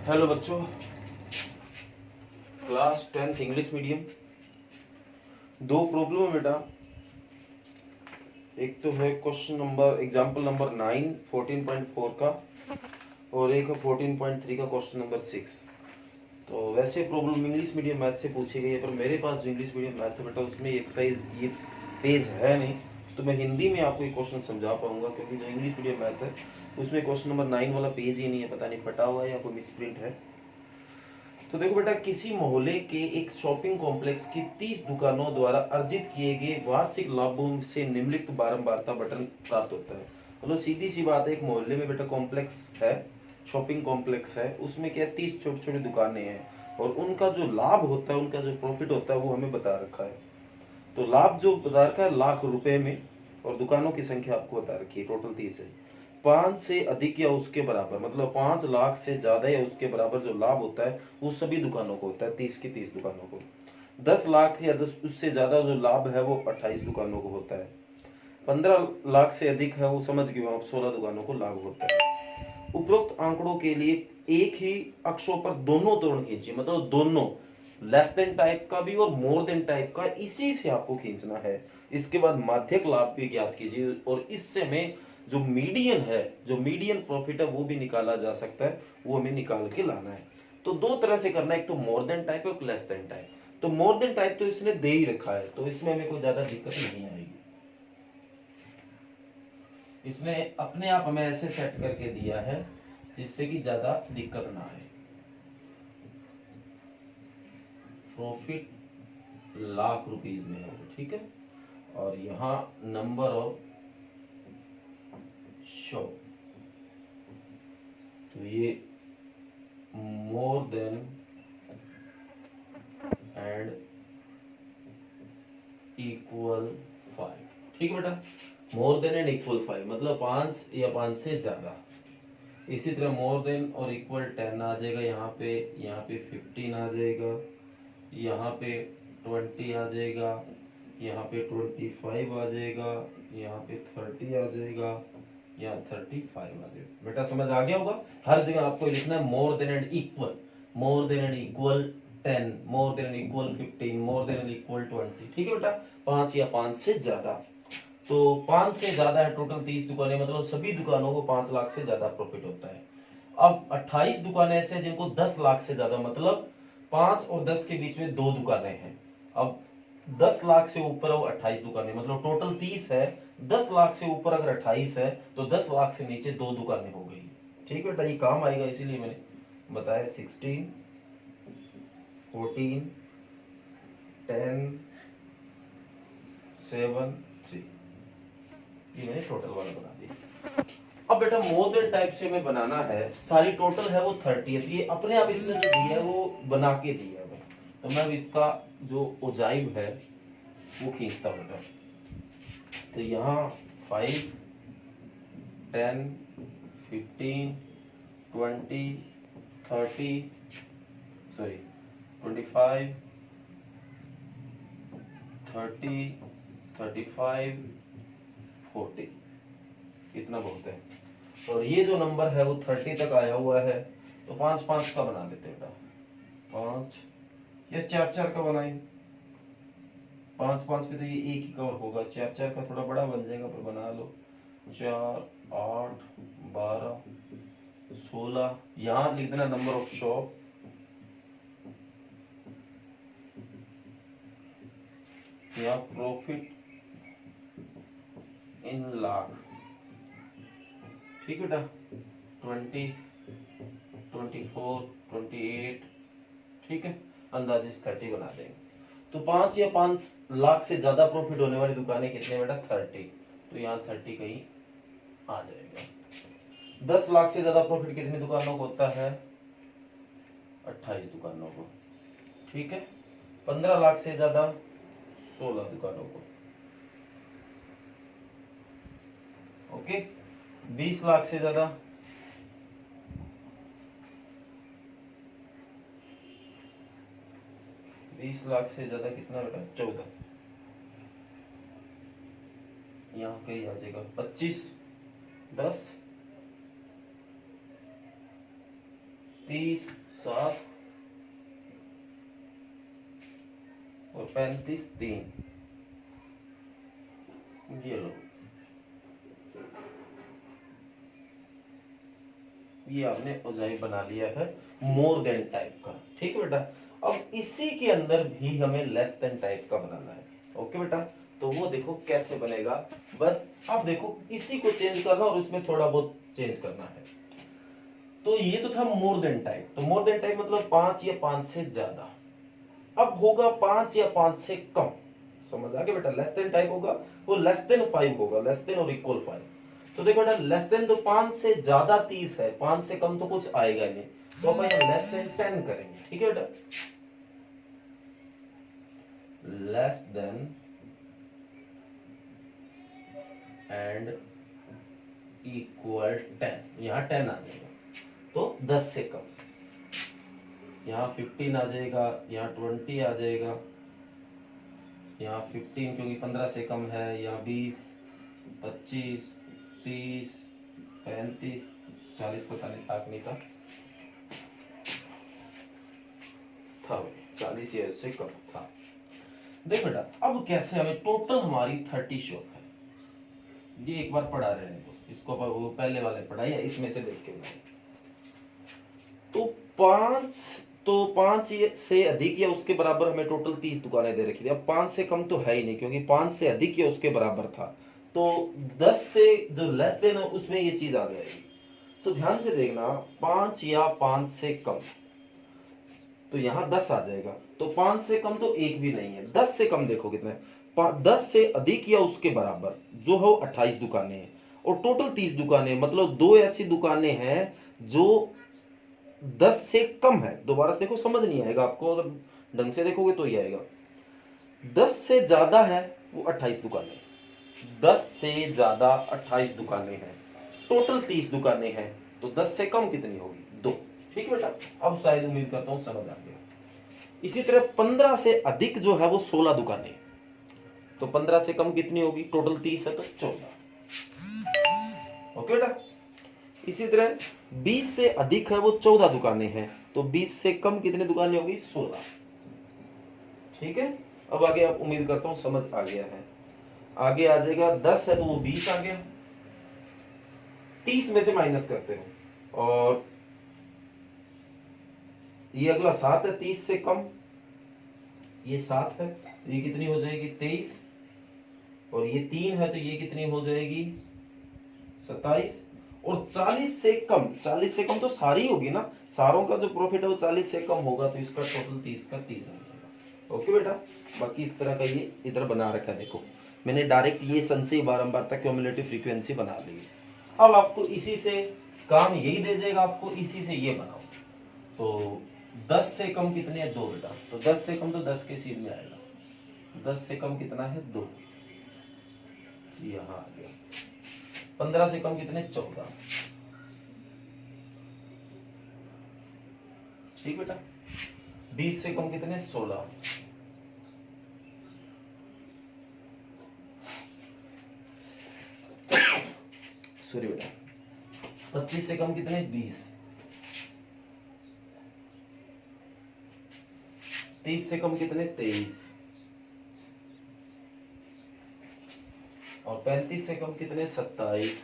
Hello बच्चों, class 10th English medium. दो problem है बेटा। एक तो है क्वेश्चन नंबर एग्जाम्पल नंबर 9 14.4 का, और एक है 14.3 का क्वेश्चन नंबर 6। तो वैसे प्रॉब्लम इंग्लिश मीडियम मैथ से पूछी गई है, पर मेरे पास जो इंग्लिश मीडियम मैथ है बेटा उसमें एक्सरसाइज ये पेज है नहीं, तो मैं हिंदी में आपको ये क्वेश्चन समझा पाऊंगा, क्योंकि जो इंग्लिश मीडियम मैथ है उसमें क्वेश्चन नंबर 9 वाला पेज ही नहीं है। पता नहीं फटा हुआ है या कोई मिसप्रिंट है। तो देखो बेटा, किसी मोहल्ले के एक शॉपिंग कॉम्प्लेक्स की 30 दुकानों द्वारा अर्जित किए गए वार्षिक लाभों से निम्नलिखित बारंबारता बटन प्राप्त होता है। मतलब सीधी सी बात है, एक मोहल्ले में बेटा कॉम्प्लेक्स है, शॉपिंग कॉम्प्लेक्स है, उसमें क्या 30 छोटी छोटी दुकानें हैं, और उनका जो लाभ होता है, उनका जो प्रॉफिट होता है वो हमें बता रखा है। तो लाभ जो बता रखा है लाख रुपए में, और दुकानों की संख्या आपको बता रखी है, टोटल 30 है। 5 से अधिक या उसके बराबर, मतलब 5 लाख से ज्यादा या उसके बराबर जो लाभ होता है वो सभी दुकानों को होता है, 30 की 30 दुकानों को। 10 लाख या 10 उससे ज्यादा जो लाभ है वो 28 दुकानों को होता है। 15 लाख से अधिक है वो समझ गए आप, 16 दुकानों को लाभ होता है। उपरोक्त आंकड़ों के लिए एक ही अक्षों पर दोनों त्रिकोण खींचिए, मतलब दोनों लेस देन टाइप का भी और मोर देन टाइप का, इसी से आपको खींचना है। इसके बाद माध्यक लाभ भी ज्ञात कीजिए, और इससे में जो मीडियन है, जो मीडियन प्रॉफिट है वो भी निकाला जा सकता है, वो हमें निकाल के लाना है। तो दो तरह से करना है, एक तो मोर देन टाइप है, एक लेस देन टाइप। तो मोर देन टाइप तो इसने दे ही रखा है, तो इसमें हमें कोई ज्यादा दिक्कत नहीं आएगी। इसने अपने आप हमें ऐसे सेट करके दिया है जिससे कि ज्यादा दिक्कत ना आए। प्रॉफिट लाख रुपीज में है, ठीक है। और यहाँ नंबर ऑफ शो, तो ये मोर देन एंड इक्वल 5, ठीक है बेटा। मोर देन एंड इक्वल 5 मतलब 5 या 5 से ज्यादा। इसी तरह मोर देन और इक्वल 10 आ जाएगा, यहाँ पे 15 आ जाएगा, यहाँ पे 20 आ जाएगा, यहाँ पे 25 आ जाएगा, यहाँ पे 30 आ जाएगा, यहाँ 35 आ जाएगा। बेटा समझ आ गया होगा। हर जगह आपको लिखना है more than and equal, more than and equal 10, more than and equal 15, more than and equal 20, ठीक है बेटा। 5 या 5 से ज्यादा। तो 5 से ज्यादा है, टोटल 30 दुकानें, मतलब सभी दुकानों को 5 लाख से ज्यादा प्रॉफिट होता है। अब 28 दुकानें ऐसे हैं जिनको 10 लाख से ज्यादा, मतलब 5 और 10 के बीच में 2 दुकानें हैं। अब 10 लाख से ऊपर वो 28 दुकानें, मतलब टोटल 30 है। 10 लाख से ऊपर अगर 28 है तो 10 लाख से नीचे 2 दुकानें हो गई, ठीक है बेटा। ये काम आएगा, इसीलिए मैंने बताया 16, 14, 10, 7, 3, ये मैंने टोटल वाला बना दिया। अब बेटा मोर देन टाइप से हमें बनाना है, सारी टोटल है वो 30 है, तो ये अपने आप इसने जो दिया है वो बना के दिया है। तो मैं अब इसका जो उजाइब है वो खींचता हूँ बेटा। तो यहाँ 5, 10, 15, 20, 30, सॉरी 25, 30, 35, 40, इतना बहुत है। और ये जो नंबर है वो 30 तक आया हुआ है, तो 5 5 का बना लेते हैं बेटा। 5 या 4 4 का बनाए। 5 5 पे तो ये एक ही कवर होगा, 4 4 का थोड़ा बड़ा बन जाएगा, पर बना लो। 4, 8, 12, 16, यहाँ लिख देना नंबर ऑफ शॉप, या प्रॉफिट इन लाख, ठीक है बेटा। 20, 24, 28, ठीक है। अंदाजे 30 बना देंगे। तो 5 या 5 लाख से ज्यादा प्रॉफिट होने वाली दुकानें कितने बेटा? 30, तो यहाँ 30 कहीं आ जाएगा। 10 लाख से ज्यादा प्रॉफिट कितनी दुकानों को होता है? 28 दुकानों को, ठीक है। 15 लाख से ज्यादा 16 दुकानों को, ओके। 20 लाख से ज्यादा 20 लाख से ज्यादा कितना बेटा? 14, यहाँ कहीं आ जाएगा 25, 10, 30 7 और 35 3, ये लो, ये आपने उजाई बना लिया है मोर देन टाइप का। ठीक है बेटा, अब इसी के अंदर भी हमें लेस देन टाइप का बनाना है। ओके बेटा, तो वो देखो कैसे बनेगा, बस अब देखो इसी को चेंज करना और उसमें थोड़ा बहुत चेंज करना है। तो ये तो था मोर देन टाइप, तो मोर देन टाइप मतलब 5 या 5 से ज्यादा। अब होगा 5 या 5 से कम, समझ आ गया बेटा। लेस देन टाइप होगा वो लेस देन 5 होगा, लेस देन और इक्वल 5। तो देखो बेटा, लेस देन तो 5 से ज्यादा 30 है, 5 से कम तो कुछ आएगा ही नहीं, तो अपन यहाँ लेस देन 10 करेंगे। ठीक है बेटा, लेस देन एंड इक्वल 10, यहाँ 10 आ जाएगा, तो 10 से कम, यहाँ 15 आ जाएगा, यहाँ 20 आ जाएगा, यहाँ 15 क्योंकि 15 से कम है, यहाँ 20 25 30 35 40 पता नहीं था नहीं था 40 या इससे कम था। देख बेटा, अब कैसे हमें टोटल हमारी 30 शॉप है, ये एक बार पढ़ा रहे हैं, तो इसको वो पहले वाले पढ़ाई है, इसमें से देख के बनाए। तो 5 से अधिक या उसके बराबर हमें टोटल 30 दुकानें दे रखी थी। अब 5 से कम तो है ही नहीं, क्योंकि 5 से अधिक या उसके बराबर था, तो 10 से जो लेस देन है उसमें ये चीज आ जाएगी। तो ध्यान से देखना, 5 या 5 से कम, तो यहाँ 10 आ जाएगा, तो 5 से कम तो एक भी नहीं है। 10 से कम देखो कितने, 10 से अधिक या उसके बराबर जो हो 28 दुकानें हैं, और टोटल 30 दुकानें, मतलब दो ऐसी दुकानें हैं जो 10 से कम है। दोबारा से देखो, समझ नहीं आएगा आपको, अगर ढंग से देखोगे तो ही आएगा। 10 से ज्यादा है वो 28 दुकानें, 10 से ज्यादा 28 दुकानें हैं, टोटल 30 दुकानें हैं, तो 10 से कम कितनी होगी, 2। ठीक है बेटा, अब शायद उम्मीद करता हूं समझ आ गया। इसी तरह 15 से अधिक जो है वो 16 दुकानें, तो 15 से कम कितनी होगी, टोटल 30 है तो 14। ओके बेटा, इसी तरह 20 से अधिक है वो 14 दुकानें हैं, तो 20 से कम कितनी दुकानें होगी, 16। ठीक है, अब आगे आप उम्मीद करता हूं समझ आ गया है। आगे आ जाएगा 10 है तो वो 20 आ गया, 30 में से माइनस करते हो, और ये अगला 7 है 30 से कम, ये 7 है तो ये कितनी हो जाएगी, 23, और ये 3 है तो ये कितनी हो जाएगी, 27, और 40 से कम, 40 से कम तो सारी होगी ना, सारों का जो प्रॉफिट है वो 40 से कम होगा, तो इसका टोटल 30 का 30 आ जाएगा। ओके बेटा, बाकी इस तरह का ये इधर बना रखा है, देखो मैंने डायरेक्ट ये संचय बारंबारता क्यूमुलेटिव फ्रीक्वेंसी बना ली है। अब आपको इसी से काम यही दे जाएगा, आपको इसी से ये बनाओ। तो 10 से कम कितने हैं, 2 बेटा, तो 10 से कम तो 10 के सीध में आएगा, 10 से कम कितना है, 2, यहाँ आ गया। 15 से कम कितने, 14। ठीक बेटा, 20 से कम कितने, 16। सॉरी बेटा, 25 से कम कितने, 20। 30 से कम कितने, 23, और 35 से कम कितने, 27।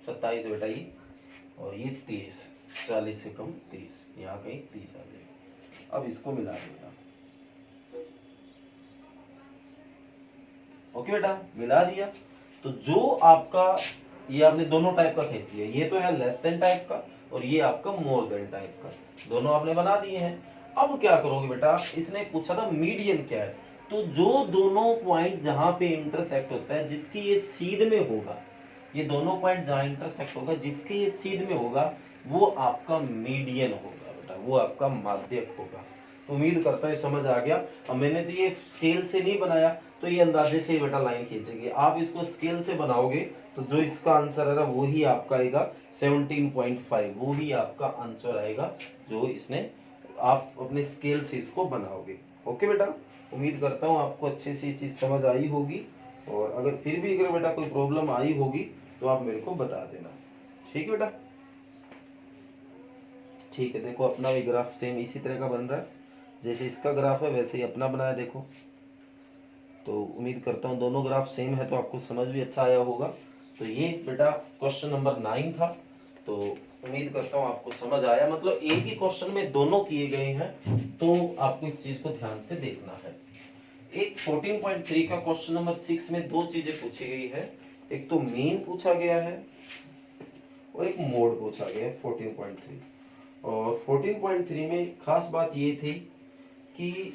27 बेटा ये, और ये 30, 40 से कम 30, यहाँ कहीं 30 आ जाएगा। अब इसको मिला देना। ओके बेटा, मिला दिया, तो जो आपका ये आपने दोनों टाइप का खींच दिया, ये तो है लेस देन टाइप का, और ये आपका मोर देन टाइप का, दोनों आपने बना दिए हैं। अब क्या करोगे बेटा, इसने पूछा था मीडियन क्या है, तो जो दोनों पॉइंट जहां पे इंटरसेक्ट होता है, जिसकी ये सीध में होगा, ये दोनों पॉइंट जहां इंटरसेक्ट होगा जिसके ये सीध में होगा, वो आपका मीडियन होगा बेटा, वो आपका माध्यक होगा। उम्मीद करता है समझ आ गया। अब मैंने तो ये स्केल से नहीं बनाया, तो ये अंदाजे से ही बेटा लाइन खींचेगी। आप इसको स्केल से बनाओगे तो जो इसका आंसर है वो ही आपका आएगा 17.5, वो ही आपका आंसर आएगा जो इसने, आप अपने स्केल से इसको बनाओगे। ओके बेटा, उम्मीद करता हूँ आपको अच्छे से ये चीज़ समझ आई होगी, और अगर फिर भी अगर बेटा कोई प्रॉब्लम आई होगी तो आप मेरे को बता देना। ठीक है बेटा। ठीक है, देखो अपना भी ग्राफ सेम इसी तरह का बन रहा है, जैसे इसका ग्राफ है वैसे ही अपना बनाया देखो। तो उम्मीद करता हूँ दोनों ग्राफ सेम है तो आपको समझ भी अच्छा आया होगा। तो ये बेटा क्वेश्चन नंबर 9 था। तो उम्मीद करता हूँ आपको समझ आया, मतलब एक ही क्वेश्चन में दोनों किए गए हैं, तो आपको इस चीज को ध्यान से देखना है। एक 14.3 का क्वेश्चन नंबर 6 में दो चीजें पूछी गई है, एक तो मीन पूछा गया है और एक मोड पूछा गया है 14.3। और 14.3 में खास बात ये थी कि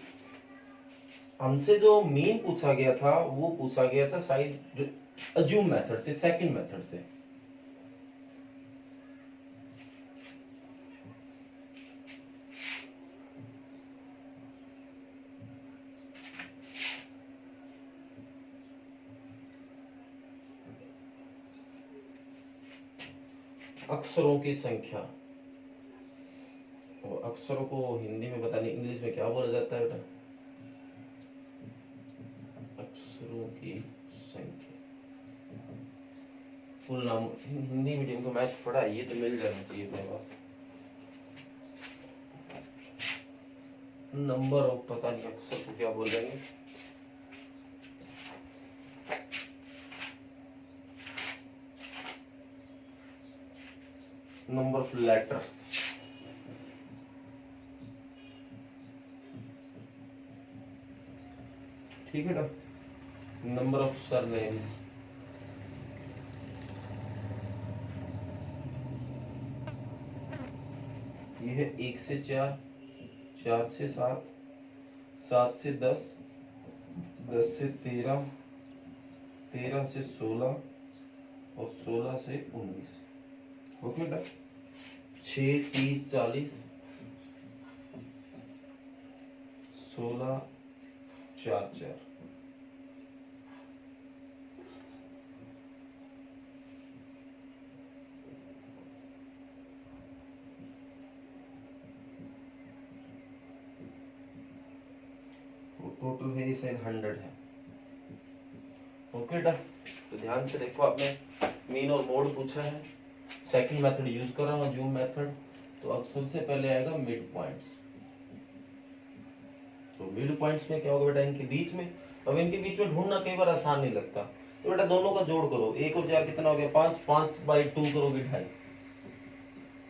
हमसे जो मीन पूछा गया था वो पूछा गया था साइड अज्यूम मेथड से, सेकंड मेथड से। अक्षरों की संख्या, और अक्षरों को हिंदी में पता नहीं इंग्लिश में क्या बोला जाता है बेटा, अक्षरों की संख्या फुल नाम। हिंदी मीडियम को मैथ पढ़ा है ये तो मिल जाना चाहिए अपने पास। नंबर ऑफ पता नहीं अक्षर को क्या बोल रहे हैं, नंबर ऑफ लेटर्स। ठीक है ना, नंबर ऑफ सरनेम्स, ये है 1 से 4, 4 से 7, 7 से 10, 10 से 13, 13 से 16 और 16 से 19। ओके बेटा, 6, 30, 40, 16, 4, 4। टोटल है ये शायद 100 है। ओके बेटा, तो ध्यान से देखो, आपने मीन और मोड पूछा है, सेकंड मेथड यूज कर रहा हूँ जूम मेथड। तो अब सबसे पहले आएगा मिड पॉइंट्स। तो मिड पॉइंट्स में क्या होगा बेटा, इनके बीच में, अब इनके बीच में ढूंढना कई बार आसान नहीं लगता, तो बेटा दोनों का जोड़ करो। 1 और 4 कितना हो गया, 5, 5/2 करोगे 2.5।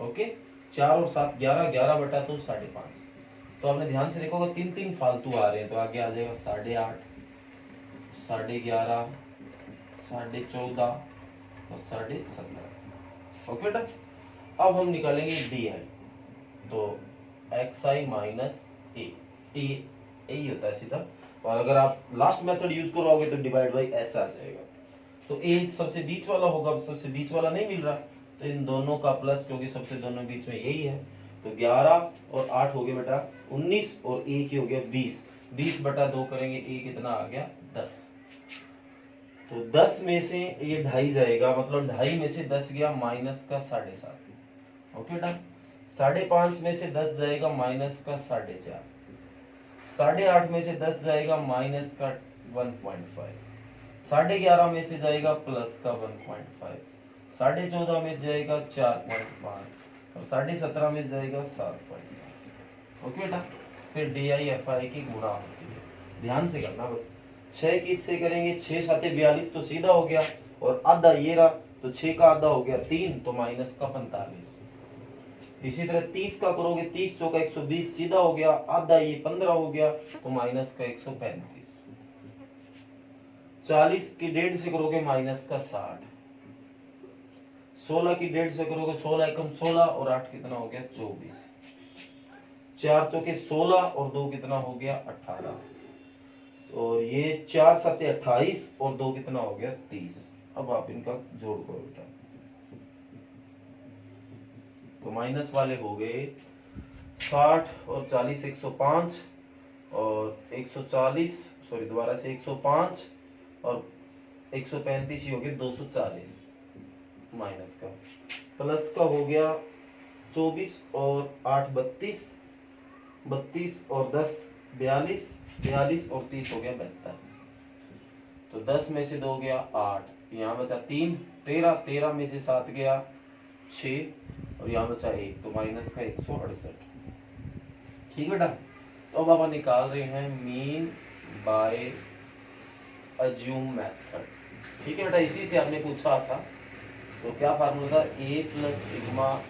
ओके, 4 और 7 11, 11 बटा 2 5.5। तो आपने ध्यान से देखोगे 3 फालतू आ रहे हैं, तो आगे आ जाएगा 8.5, 11.5, 14.5 और 17। ओके बेटा, अब हम निकालेंगे डी आई। तो एक्स आई माइनस ए, यही होता है सीधा। और अगर आप लास्ट मेथड यूज करोगे तो डिवाइड बाई एच आ जाएगा। तो ए सबसे बीच वाला होगा, सबसे बीच वाला नहीं मिल रहा, तो इन दोनों का प्लस, क्योंकि सबसे दोनों बीच में यही है। तो 11 और 8 हो गया बेटा 19, और ए की हो गया 20। 20 बटा 2 करेंगे, ए कितना आ गया 10। तो 10 में से ये 2.5 जाएगा, मतलब 2.5 में से 10 गया माइनस का 7.5। ओके बेटा, 5.5 में से 10 जाएगा माइनस का 4.5। 8.5 में से 10 जाएगा माइनस का 1.5। 11.5 में से जाएगा प्लस का 1.5। 14.5 में से जाएगा 4.5 और 17.5 में से जाएगा 7.5। ओके बेटा, फिर डी आई एफ आई की गुणा होती है, ध्यान से करना बस। 6 की इससे करेंगे, 6 7 42 तो सीधा हो गया, और आधा ये रहा, तो 6 का आधा हो गया 3, तो माइनस का 45। इसी तरह 30 का करोगे, 30 चौका 120 सीधा हो गया, आधा ये 15 हो गया, तो माइनस का 135। 40 की 1.5 से करोगे माइनस का 60। 16 की 1.5 से करोगे, 16 एकम 16 और 8 कितना हो गया 24। 4 चौके 16 और 2 कितना हो गया 18। और ये 4 7 28 और 2 कितना हो गया 30। अब आप इनका जोड़ करो बेटा, तो माइनस वाले हो गए 60 और 40 105, और 140 सॉरी दोबारा से 105 और 135 ही हो गया 240। माइनस का प्लस का हो गया 24 और 8 32, 32 और 10 42, 42 और 30 हो गया 72। तो 10 में से 2 गया 8, यहाँ बचा 3, 13, 13 में से 7 गया 6 और यहाँ बचा 1 तो माइनस का 168। ठीक बेटा। तो अब आप निकाल रहे हैं मीन बाय अज्यूम मेथड। ठीक है बेटा, इसी से आपने पूछा था। तो क्या फार्मूला था, a plus sigma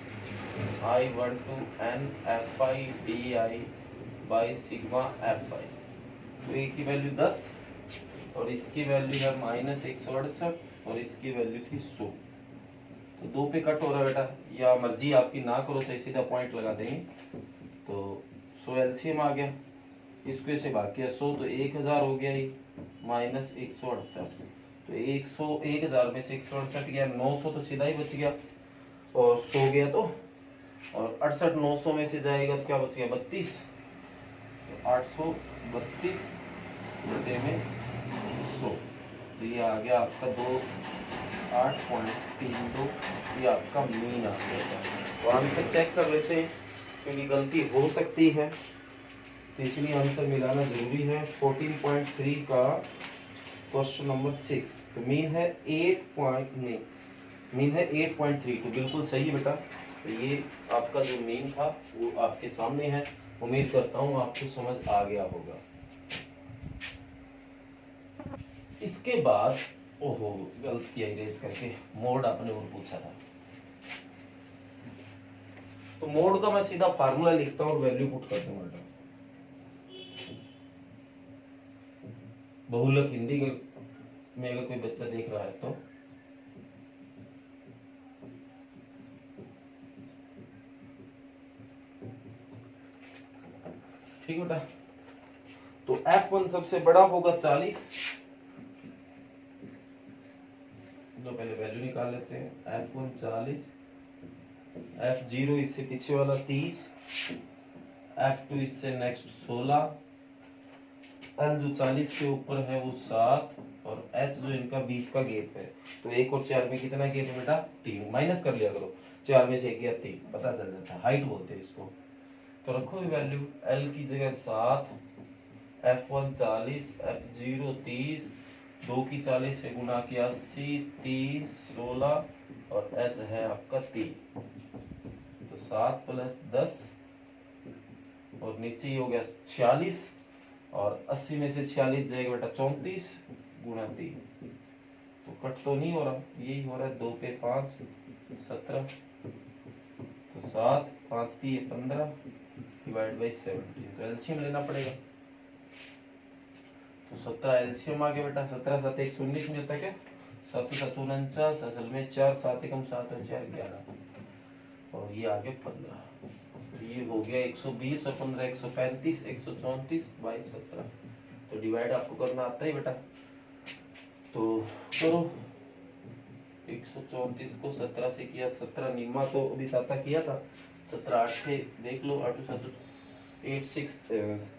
I1 to n fi di by sigma fi। तो a की वैल्यू 10 और इसकी वैल्यू है माइनस 168 और इसकी वैल्यू थी 100। तो 2 पे कट हो रहा है बेटा, या मर्जी आपकी ना करो चाहे सीधा पॉइंट लगा देंगे। तो 100 एलसीएम आ गया, इसको ऐसे भाग किया 100 तो 1000 हो गया ही माइनस 168। तो 1000 में से 168 गया, 900 तो सीधा ही बच गया और 100 गया तो, और 68 900 में से जाएगा तो क्या बच गया 32। तो 832 बटे में 100 तो ये आ गया आपका 8.32। ये आपका मीन आ गया। तो आंसर चेक कर लेते हैं क्योंकि गलती हो सकती है, तो इसलिए आंसर मिलाना जरूरी है। 14.3 का क्वेश्चन नंबर 6। तो मीन है 8.3, तो बिल्कुल सही बेटा। तो ये आपका जो मीन था वो आपके सामने है। उम्मीद करता हूँ आपको समझ आ गया होगा। इसके बाद ओहो गलत किया इरेज करके, मोड आपने और पूछा था। तो मोड का मैं सीधा फार्मूला लिखता हूँ और वैल्यू पुट कर दूंगा। बहुलक हिंदी में अगर कोई बच्चा देख रहा है तो ठीक बेटा। तो F1 सबसे बड़ा होगा 40, तो पहले वैल्यू निकाल लेते हैं। F1 40, F0 इससे पीछे वाला 30, F2 इससे नेक्स्ट 16, L जो 40 के ऊपर है वो 7 और H जो इनका बीच का गैप है। तो 1 और 4 में कितना गैप है बेटा 3। माइनस कर लिया करो, 4 में से 1 गया 3, पता चल जाता है, हाइट बोलते हैं इसको। तो रखो वैल्यू, L की जगह 7, F1 40, F0 30, 2 की 40 से गुना किया 80, 30, 16 और H है आपका 3। तो 7 प्लस 10 और नीचे ही हो गया 46 और 80 में से 46 जाएगा बेटा 34 गुना 3। तो कट तो नहीं हो रहा, यही हो रहा है। 2 पे 5 17, तो 7 5 3 15 डिवाइड बाई 70। तो एलसीएम लेना पड़ेगा। तो 17 एलसीएम आ गया बेटा। 17 7 119 में होता है क्या, 7 7 49, असल में 4 7 एकम 7 और 4 11 और ये आ गया 15। तो ये हो गया 120 और 15 135, 134 बाई 17। तो डिवाइड आपको करना आता है बेटा, तो करो। 134 को 17 से किया, 17 निम्मा तो अभी 7 किया था, 17 8 देख लो, 8 7 8 6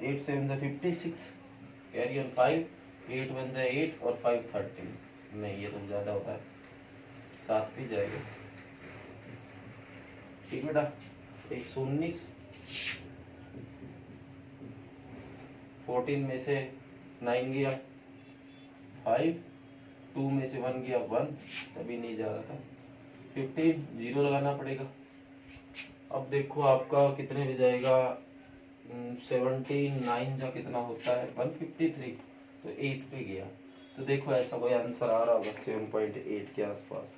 8 7 56, कैरी ऑन 5, 8 1 8 और 5 13। नहीं ये तो ज्यादा होता है, 7 भी जाएगा। ठीक बेटा। 119, 14 में से 9 गया 5, 2 में से 1 गया 1, तभी नहीं जा रहा था। 15 0 लगाना पड़ेगा। अब देखो आपका कितने में जाएगा, 79 जा कितना होता है 153, तो 8 पे गया। तो देखो ऐसा कोई आंसर आ रहा होगा 7.8 के आसपास।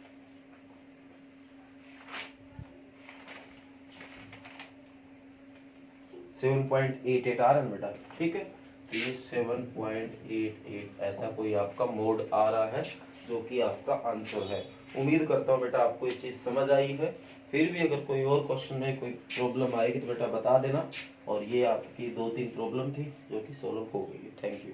$7.88 आ रहा है बेटा। ठीक है, तो ये 7.88 ऐसा कोई आपका मोड आ रहा है जो कि आपका आंसर है। उम्मीद करता हूँ बेटा आपको ये चीज समझ आई है। फिर भी अगर कोई और क्वेश्चन में कोई प्रॉब्लम आएगी तो बेटा बता देना। और ये आपकी 2-3 प्रॉब्लम थी जो कि सॉल्व हो गई है। Thank you.